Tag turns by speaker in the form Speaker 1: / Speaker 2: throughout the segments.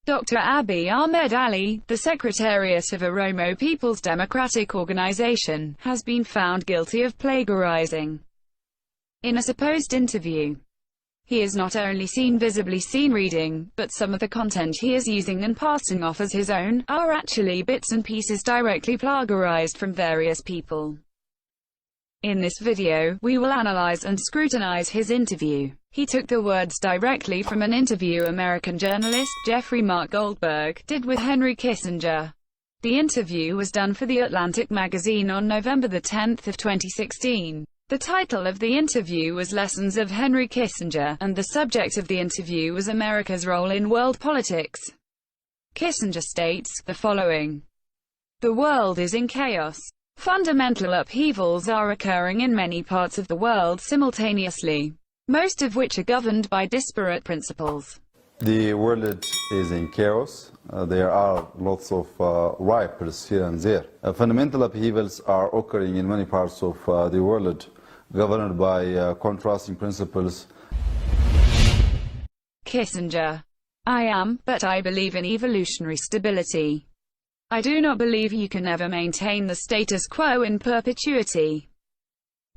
Speaker 1: Dr. Abiy Ahmed Ali, the Secretariat of Oromo People's Democratic Organization, has been found guilty of plagiarizing. In a supposed interview, he is not only visibly seen reading, but some of the content he is using and passing off as his own, are actually bits and pieces directly plagiarized from various people. In this video, we will analyze and scrutinize his interview. He took the words directly from an interview American journalist, Jeffrey Mark Goldberg, did with Henry Kissinger. The interview was done for The Atlantic magazine on November 10, 2016. The title of the interview was Lessons of Henry Kissinger, and the subject of the interview was America's role in world politics. Kissinger states the following: "The world is in chaos. Fundamental upheavals are occurring in many parts of the world simultaneously, most of which are governed by disparate principles.
Speaker 2: The world is in chaos. There are lots of ripers here and there. Fundamental upheavals are occurring in many parts of the world, governed by contrasting principles."
Speaker 1: Kissinger: "I am, but I believe in evolutionary stability. I do not believe you can ever maintain the status quo in perpetuity.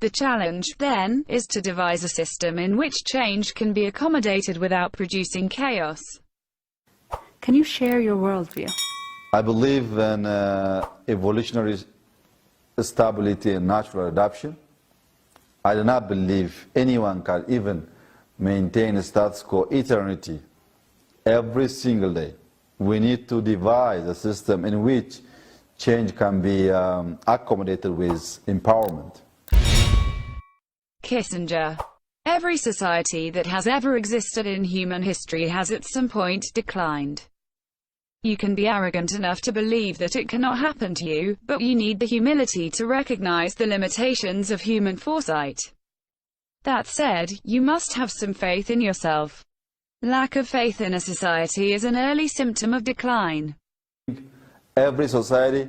Speaker 1: The challenge, then, is to devise a system in which change can be accommodated without producing chaos."
Speaker 3: Can you share your worldview?
Speaker 2: I believe in evolutionary stability and natural adaptation. I do not believe anyone can even maintain a status quo eternity. Every single day, we need to devise a system in which change can be accommodated with empowerment.
Speaker 1: Kissinger: "Every society that has ever existed in human history has at some point declined. You can be arrogant enough to believe that it cannot happen to you, but you need the humility to recognize the limitations of human foresight. That said, you must have some faith in yourself. Lack of faith in a society is an early symptom of decline."
Speaker 2: Every society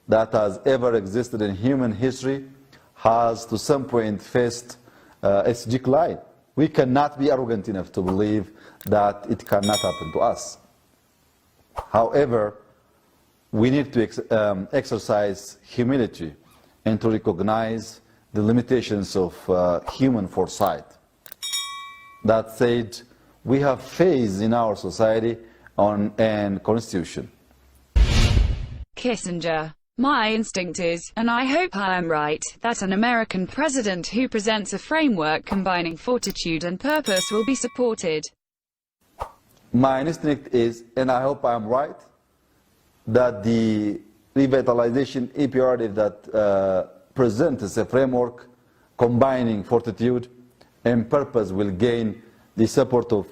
Speaker 2: that has ever existed in human history has to some point faced its decline. We cannot be arrogant enough to believe that it cannot happen to us. However, we need to exercise humility and to recognize the limitations of human foresight. That said, we have faith in our society and constitution.
Speaker 1: Kissinger: "My instinct is, and I hope I am right, that an American president who presents a framework combining fortitude and purpose will be supported."
Speaker 2: My instinct is, and I hope I am right, that the revitalization imperative that presents a framework combining fortitude and purpose will gain the support of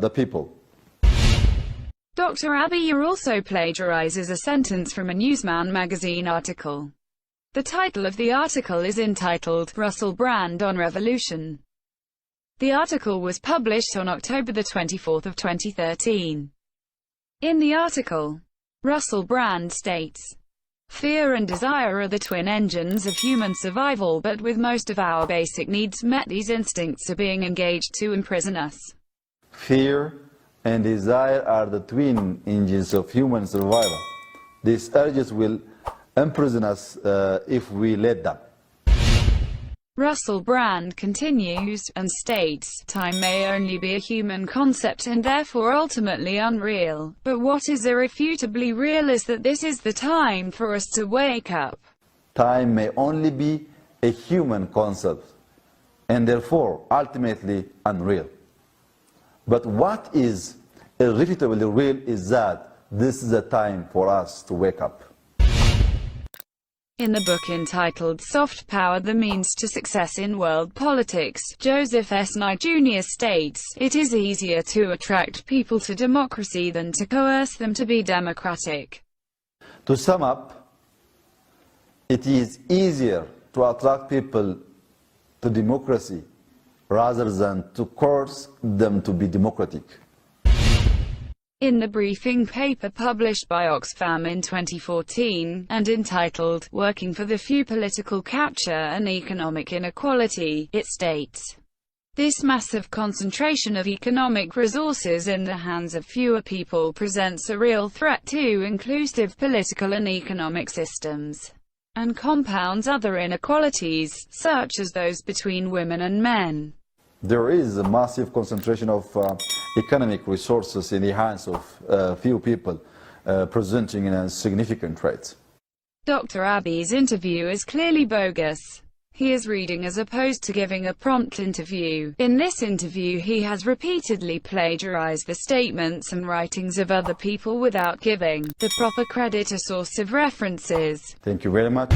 Speaker 2: the people.
Speaker 1: Dr. Abiy also plagiarizes a sentence from a Newsman magazine article. The title of the article is entitled, "Russell Brand on Revolution." The article was published on October 24, 2013. In the article, Russell Brand states, "Fear and desire are the twin engines of human survival, but with most of our basic needs met, these instincts are being engaged to imprison us."
Speaker 2: Fear and desire are the twin engines of human survival. These urges will imprison us if we let them.
Speaker 1: Russell Brand continues, and states, "Time may only be a human concept and therefore ultimately unreal, but what is irrefutably real is that this is the time for us to wake up."
Speaker 2: Time may only be a human concept and therefore ultimately unreal. But what is irrefutably real is that this is the time for us to wake up.
Speaker 1: In the book entitled Soft Power: The Means to Success in World Politics, Joseph S. Nye Jr. states, "It is easier to attract people to democracy than to coerce them to be democratic."
Speaker 2: To sum up, it is easier to attract people to democracy rather than to coerce them to be democratic.
Speaker 1: In the briefing paper published by Oxfam in 2014, and entitled, "Working for the Few: Political Capture and Economic Inequality," it states, This massive concentration of economic resources in the hands of fewer people presents a real threat to inclusive political and economic systems, and compounds other inequalities, such as those between women and men.
Speaker 2: There is a massive concentration of economic resources in the hands of few people, presenting a significant threat.
Speaker 1: Dr. Abiy's interview is clearly bogus. He is reading as opposed to giving a prompt interview. In this interview he has repeatedly plagiarized the statements and writings of other people without giving the proper credit or source of references.
Speaker 2: Thank you very much.